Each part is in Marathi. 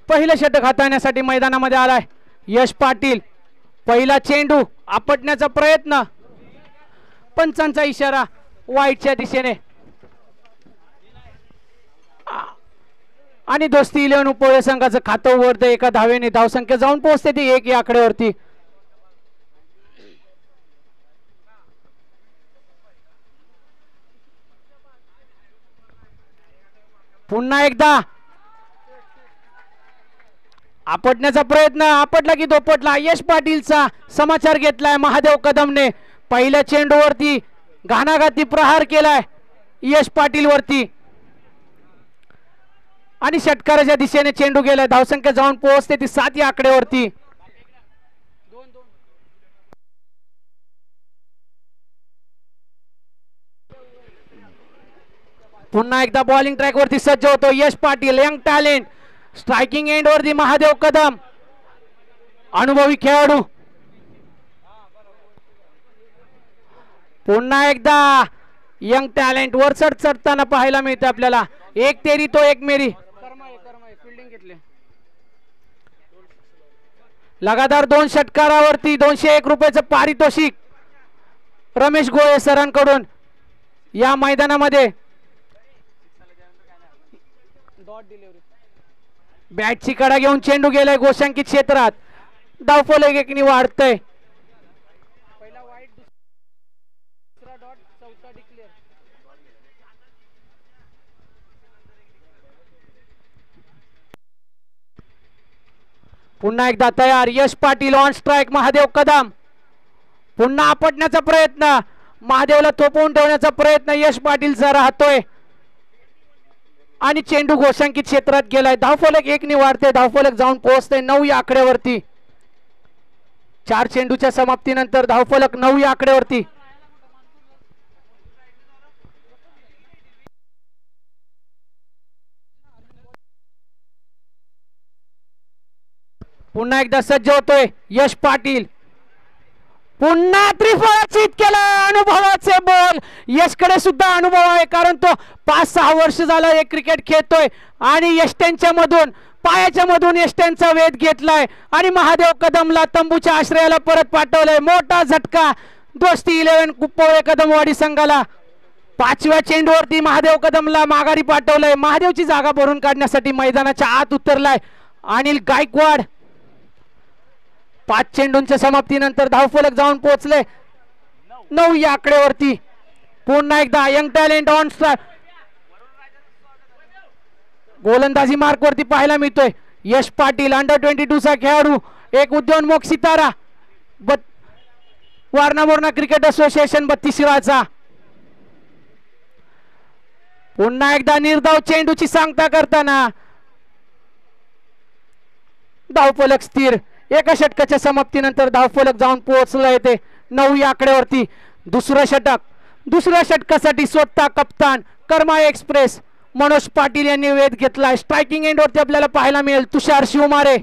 पहिलं षटक हाताळण्यासाठी मैदानामध्ये आलाय यश पाटील. पहिला चेंडू आपटण्याचा प्रयत्न, पंचांचा इशारा वाईटच्या दिशेने. आणि दोस्ती 11 उपळे संघाचं खातं उघडतं एका धावेने. धावसंख्या जाऊन पोहोचते ती 1 या आकड्यावरती. पुन्हा एकदा आपटण्याचा प्रयत्न, आपटला की दोपटला. यश पाटीलचा समाचार घेतलाय महादेव कदमने. पहिल्या चेंडूवरती घाणाघाती प्रहार केलाय यश पाटील वरती आणि षटकाराच्या दिशेने चेंडू गेलाय. धावसंख्या जाऊन पोहोचते ती 7 या आकड्यावरती. पुन्हा एकदा बॉलिंग ट्रॅक वरती सज्ज होतो Yash Patil. Young talent. Striking end वरती महादेव कदम, अनुभवी खेळाडू. पुन्हा एकदा यंग टॅलेंट वर चढताना पाहायला मिळते आपल्याला. एक तेरी तो एक मेरी. लगातार 2 षटकारावरती 201 रुपयाचं पारितोषिक रमेश गोळे सरांकडून या मैदानामध्ये. बॅटची कडा घेऊन चेंडू गेलाय गोशांकित क्षेत्रात. धावफलक एकनी वाढतंय. पुन्हा एकदा तयार यश पाटील. On strike Mahadev Kadam. पुन्हा आपटण्याचा प्रयत्न, महादेवला थोपवून ठेवण्याचा प्रयत्न यश पाटीलचा राहतोय आणि चेंडू घोषांकित क्षेत्रात गेलाय. धावफलक 1 ने वाढते. धावफलक जाऊन पोहोचते 9 या आकड्यावरती. 4 चेंडूच्या समाप्तीनंतर धावफलक 9 या आकड्यावरती. पुन्हा एकदा सज्ज होतोय यश पाटील. पुन्हा त्रिफळाचीत केलं. अनुभवाचे बोल. यशकडे सुद्धा अनुभव आहे, कारण तो 5-6 वर्ष झाला एक क्रिकेट खेळतोय आणि यष्ट्यांच्या मधून, पायाच्या मधून यष्ट्यांचा वेध घेतलाय आणि महादेव कदमला तंबूच्या आश्रयाला परत पाठवलंय. मोठा झटका दोस्ती 11 कुप्पळे कदमवाडी संघाला. 5व्या चेंडूवरती महादेव कदमला माघारी पाठवलंय. महादेवची जागा भरून काढण्यासाठी मैदानाच्या आत उतरलाय अनिल गायकवाड. 5 चेंडूंच्या समाप्तीनंतर धावफलक जाऊन पोहोचले 9 या आकड्यावरती. पुन्हा एकदा यंग टॅलेंट ऑन स्ट्राइक. गोलंदाजी मार्क वरती पाहायला मिळतोय यश पाटील. अंडर 22 चा खेळाडू, एक उद्योन्मुख सितारा, वारणा मोरणा क्रिकेट असोसिएशन 32चा. पुन्हा एकदा निर्धाव चेंडूची सांगता करताना धावफलक स्थिर. एका षटकाच्या समाप्तीनंतर धावफलक जाऊन पोहोचला येते 9 या आकड्यावरती. दुसरं षटक. दुसऱ्या षटकासाठी स्वतः कप्तान कर्मा एक्सप्रेस मनोज पाटील यांनी वेध घेतलाय. स्ट्रायकिंग एंड वरती आपल्याला पाहायला मिळेल तुषार शिवमारे.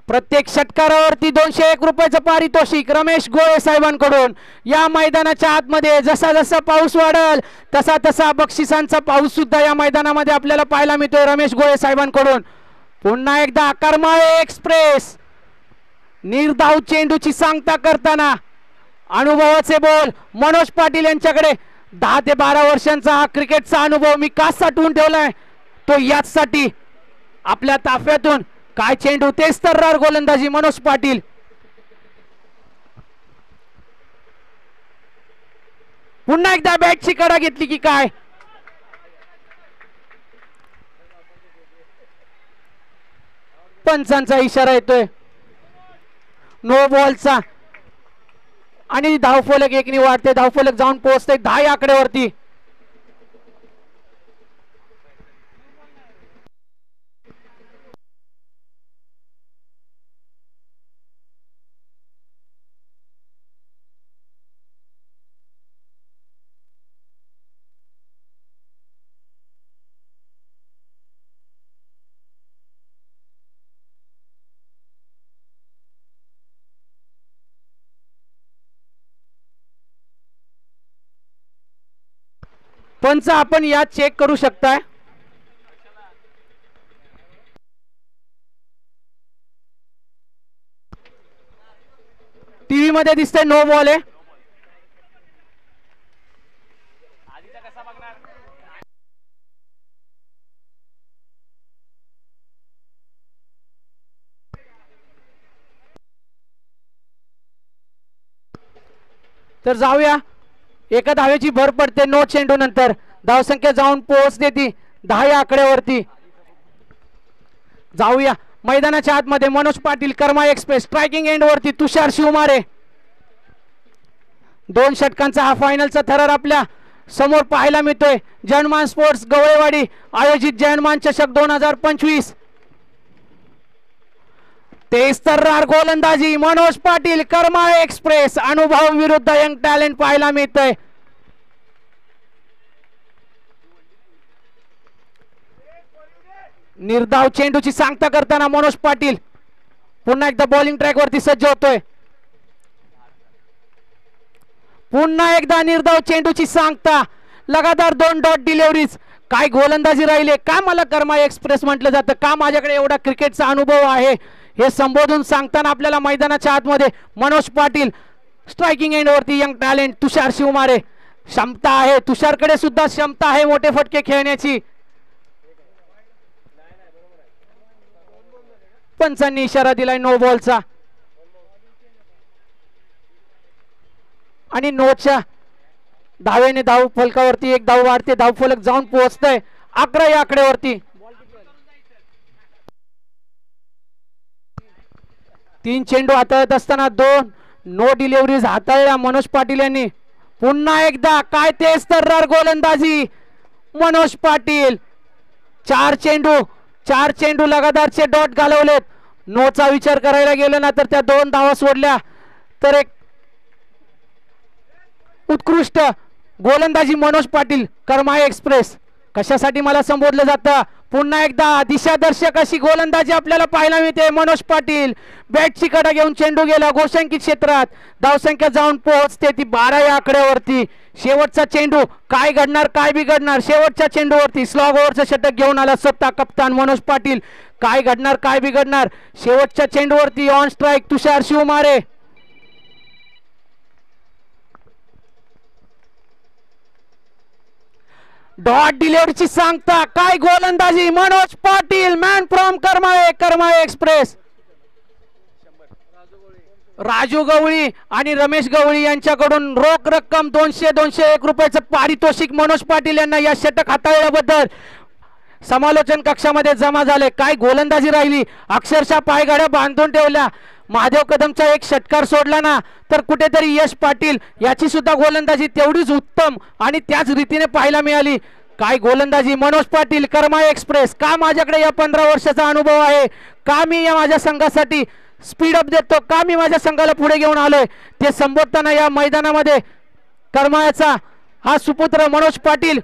प्रत्येक षटकारावरती 201 रुपयाचं पारितोषिक रमेश गोळे साहेबांकडून. या मैदानाच्या आतमध्ये जसा जसा पाऊस वाढेल तसा तसा बक्षिसांचा पाऊस सुद्धा या मैदानामध्ये आपल्याला पाहायला मिळतोय रमेश गोळे साहेबांकडून. पुन्हा एकदा करमाळे एक्सप्रेस. निर्धाव चेंडूची सांगता करताना अनुभवाचे बोल मनोज पाटील यांच्याकडे. 10 ते 12 वर्षांचा हा क्रिकेटचा अनुभव मी का साठवून ठेवलाय तो याचसाठी. आपल्या ताफ्यातून काय चेंडू, तेच तर्रार गोलंदाजी मनोज पाटील. पुन्हा एकदा बॅटची कडा घेतली की काय. पंचांचा इशारा येतोय नो बॉलचा आणि धावफलक 1 ने वाढते. धावफलक जाऊन पोहोचते 10 या आकड्यावरती. पंच आपण या चेक करू शकताय. टीव्ही मध्ये दिसतंय नो बॉल आहे. तर जाऊया, एका धावेची भर पडते नो चेंडू नंतर. धावसंख्या जाऊन पोहोचते ती 10 या आकड्यावरती. जाऊया मैदानाच्या आतमध्ये. मनोज पाटील कर्मा एक्सप्रेस स्ट्रायकिंग एंड वरती तुषार शिवमारे. 2 षटकांचा हा फायनलचा थरार आपल्या समोर पाहायला मिळतोय. जयमान स्पोर्ट्स गवळेवाडी आयोजित जयमान चषक 2025. 23 तर्रार गोलंदाजी मनोज पाटील कर्मा एक्सप्रेस. अनुभव विरुद्ध यंग टॅलेंट पाहायला मिळतंय. निर्धाव चेंडूची सांगता करताना मनोज पाटील पुन्हा एकदा बॉलिंग ट्रॅक वरती सज्ज होतोय. पुन्हा एकदा निर्धाव चेंडूची सांगता. लगातार 2 डॉट डिलिव्हरीज. काय गोलंदाजी राहिले. का मला कर्मा एक्सप्रेस म्हटलं जातं, का माझ्याकडे एवढा क्रिकेटचा अनुभव आहे हे संबोधून सांगताना आपल्याला मैदानाच्या आतमध्ये मनोज पाटील स्ट्रायकिंग एंड वरती यंग टॅलेंट तुषार शिवमारे. क्षमता आहे, तुषारकडे सुद्धा क्षमता आहे मोठे फटके खेळण्याची. पंचांनी इशारा दिलाय नो बॉलचा आणि नोच्या धावेने धाव फलकावरती एक धाव वाढते. धाव फलक जाऊन पोहोचतंय 11 या आकड्यावरती. 3 चेंडू हाताळत असताना 2 नो डिलिव्हरीज हाताळल्या मनोज पाटील यांनी. पुन्हा एकदा काय तेच तर्रार गोलंदाजी मनोज पाटील. 4 चेंडू लगातारचे डॉट घालवलेत. नोचा विचार करायला गेलं ना तर त्या 2 धावा सोडल्या तर एक उत्कृष्ट गोलंदाजी मनोज पाटील कर्मा एक्सप्रेस. कशासाठी मला संबोधलं जातं. पुन्हा एकदा दिशादर्शक अशी गोलंदाजी आपल्याला पाहायला मिळते. मनोज पाटील बॅटची कडा घेऊन चेंडू गेला गोशंकित क्षेत्रात. धावसंख्या जाऊन पोहोचते ती 12 या आकड्यावरती. शेवटचा चेंडू काय घडणार, काय बिघडणार. शेवटच्या चेंडूवरती स्लॉग ओव्हरचं षटक घेऊन आला सत्ता कप्तान मनोज पाटील. काय घडणार, काय बिघडणार. शेवटच्या चेंडूवरती on strike Tushar Shivmare. Dot डिलिव्हरीची सांगता. काय गोलंदाजी Manoj Patil man from Karma express. Raju Gawali आणि रमेश गवळी यांच्याकडून रोख रक्कम 201 रुपयाचं पारितोषिक मनोज पाटील यांना या षटक हाताळल्याबद्दल समालोचन कक्षामध्ये जमा झाले. काय गोलंदाजी राहिली. अक्षरशः पायगाड्या बांधून ठेवल्या. महादेव कदमचा एक षटकार सोडला ना तर कुठेतरी यश पाटील याची सुद्धा गोलंदाजी तेवढीच उत्तम आणि त्याच रीतीने पाहायला मिळाली. काय गोलंदाजी मनोज पाटील कर्मा एक्सप्रेस. का माझ्याकडे या 15 वर्षाचा अनुभव आहे. का मी या माझ्या संघासाठी स्पीड अप देतो. का मी माझ्या संघाला पुढे घेऊन आलोय ते संबोधताना या मैदानामध्ये कर्माचा हा सुपुत्र मनोज पाटील.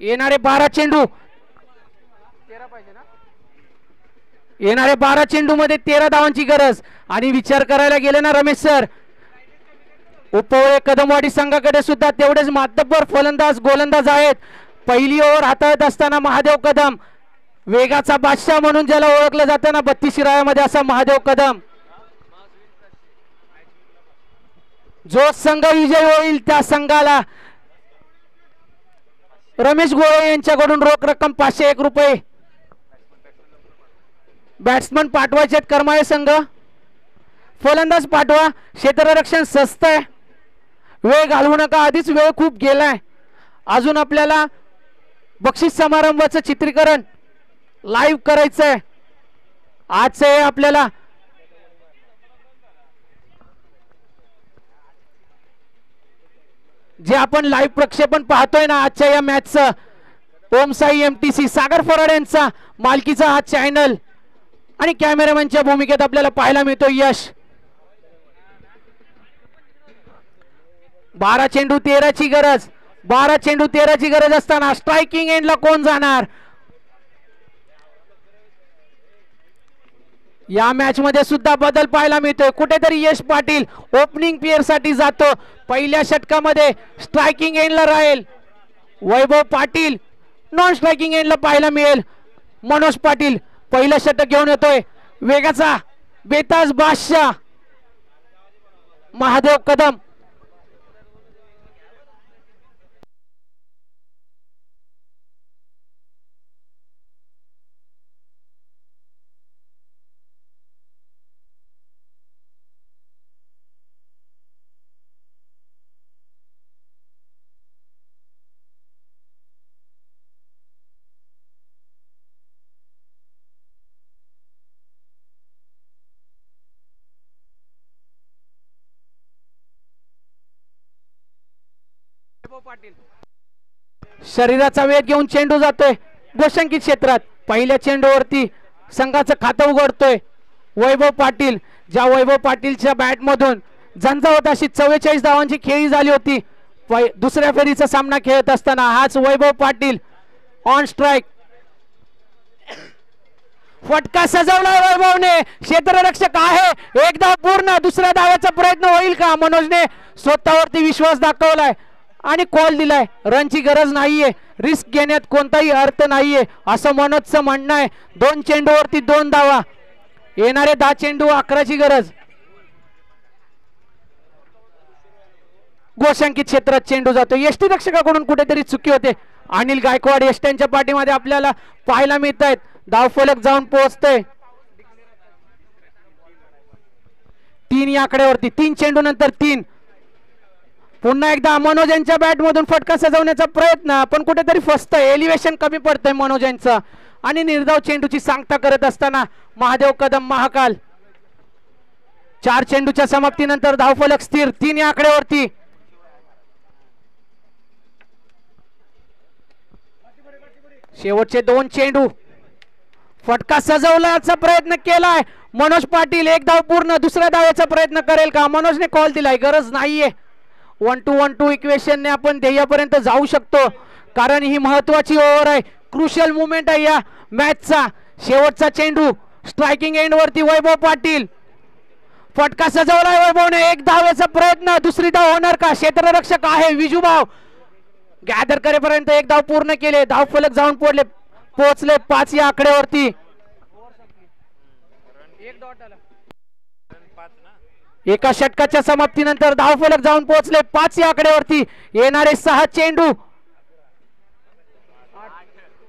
येणारे 12 चेंडू 13 पाहिजे ना. येणारे 12 चेंडू मध्ये 13 धावांची गरज. आणि विचार करायला गेले ना रमेश सर, उपवळे कदमवाडी संघाकडे सुद्धा तेवढेच मातब्बर फलंदाज गोलंदाज आहेत. पहिली ओव्हर हाताळत असताना महादेव कदम वेगाचा बादशाह म्हणून ज्याला ओळखलं जातं ना 32 शिराळ्यामध्ये असा महादेव कदम. जो संघ विजय होईल त्या संघाला रमेश गोळे यांच्याकडून रोख रक्कम 501 रुपये. बॅट्समन पाठवायचे कर्माळे संघ. फलंदाज पाठवा. क्षेत्ररक्षण स्वस्त आहे. वेळ घालवू नका. आधीच वेळ खूप गेलाय. अजून आपल्याला बक्षीस समारंभाचं चित्रीकरण लाईव्ह करायचंय. आजचे आपल्याला जे आपण लाईव्ह प्रक्षेपण पाहतोय ना आजच्या या मॅचचं ओमसाई MTC सागर फराड यांचा मालकीचा हा चॅनल आणि कॅमेरामॅनच्या भूमिकेत आपल्याला पाहायला मिळतो यश. 12 चेंडू 13 ची गरज. 12 चेंडू 13 ची गरज असताना स्ट्रायकिंग एंडला कोण जाणार. या मॅच मध्ये सुद्धा बदल पाहायला मिळतोय. कुठेतरी यश पाटील ओपनिंग पेअर साठी जातो. पहिल्या षटकामध्ये स्ट्रायकिंग एंडला राहील वैभव पाटील नॉन स्ट्रायकिंग एंडला पाहायला मिळेल. मनोज पाटील पहिलं षटक घेऊन येतोय. वेगाचा बेताज बादशाह महादेव कदम. शरीराचा वेग घेऊन चेंडू जातोय गोशंकित क्षेत्रात. पहिल्या चेंडूवरती संघाचं खातं उघडतोय वैभव पाटील. ज्या वैभव पाटीलच्या बॅट मधून झंझावत अशी 44 धावांची खेळी झाली होती. दुसऱ्या फेरीचा सामना खेळत असताना हाच वैभव पाटील ऑन स्ट्राइक. फटका सजवला वैभवने. क्षेत्ररक्षक आहे. एकदा पूर्ण. दुसऱ्या धावाचा प्रयत्न होईल का? मनोजने स्वतःवरती विश्वास दाखवलाय आणि कॉल दिलाय. रनची गरज नाहीये. रिस्क घेण्यात कोणताही अर्थ नाहीये असं मनोजचं म्हणणं आहे. 2 चेंडूवरती 2 धावा. येणारे 10 चेंडू 11ची गरज. गोशंकित क्षेत्रात चेंडू जातो. यष्टीरक्षकाकडून कुठेतरी चुकी होते. अनिल गायकवाड यष्ट्यांच्या पाठीमध्ये आपल्याला पाहायला मिळत आहेत. धावफलक जाऊन पोहोचतोय 3 या आकड्यावरती. 3 चेंडू नंतर 3. पुन्हा एकदा मनोज यांच्या बॅट मधून फटका सजवण्याचा प्रयत्न पण कुठेतरी फसतंय. एलिव्हेशन कमी पडतंय मनोज यांचं. आणि निर्धाव चेंडूची सांगता करत असताना महादेव कदम महाकाल. 4 चेंडूच्या समाप्तीनंतर धावफलक स्थिर 3 या आकड्यावरती. शेवटचे 2 चेंडू. फटका सजवण्याचा प्रयत्न केलाय मनोज पाटील. 1 धाव पूर्ण. दुसऱ्या धावेचा प्रयत्न करेल का? मनोजने कॉल दिलाय. गरज नाहीये. 1-2 इक्वेशनने आपण ध्येयापर्यंत जाऊ शकतो कारण ही महत्वाची ओव्हर आहे. क्रुशियल मुवमेंट आहे या मॅचचा. शेवटचा चेंडू स्ट्रायकिंग एंड वरती वैभव पाटील. फटका सजवलाय वैभवने. 1 धावेचा प्रयत्न. दुसरी धाव होणार का? क्षेत्ररक्षक आहे विजूभाव. गॅदर करेपर्यंत 1 धाव पूर्ण केले. धावफलक जाऊन पोहोचले 5 या आकड्यावरती. एका षटकाच्या समाप्तीनंतर धावफलक जाऊन पोहोचले 5 या आकड्यावरती. येणारे 6 चेंडू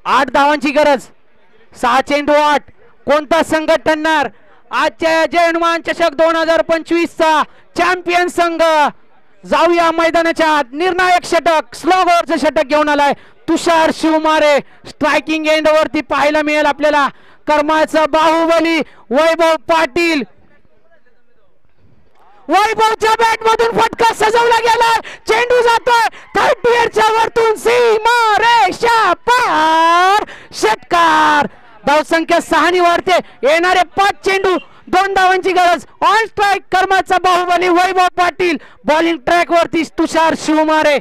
8 धावांची गरज. 6 चेंडू 8. कोणता संघ ठरणार आजच्या जय हनुमान चषक 2025 चा चॅम्पियन संघ? जाऊया मैदानाच्या आत. निर्णायक षटक स्लो ओव्हरचं षटक घेऊन आलाय तुषार शिवमारे. स्ट्रायकिंग एंड वरती पाहायला मिळेल आपल्याला कर्माचा बाहुबली वैभव पाटील. वैभवच्या बॅट मधून फटका सजवला गेला. चेंडू जातोय 30च्या वरतून सीमा रेषा पार. षटकार. धावसंख्या 6 वाढते. येणारे 5 चेंडू 2 धावांची गरज. ऑन स्ट्राइक कर्माचा बाहुबली वैभव पाटील. बॉलिंग ट्रॅक वरती तुषार शिवमारे.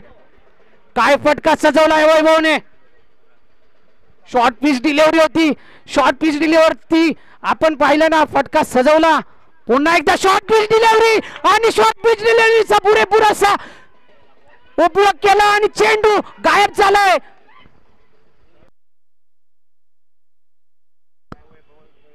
काय फटका सजवलाय वैभवने. शॉर्ट पिच डिलिव्हरी होती. शॉर्ट पिच डिलिव्हरी आपण पाहिलं ना. फटका सजवला. पुन्हा एकदा शॉर्ट पिच डिलिव्हरी आणि शॉर्ट पिच डिलिव्हरीचा पुरेपूर असा उपयोग केला आणि चेंडू गायब झालाय.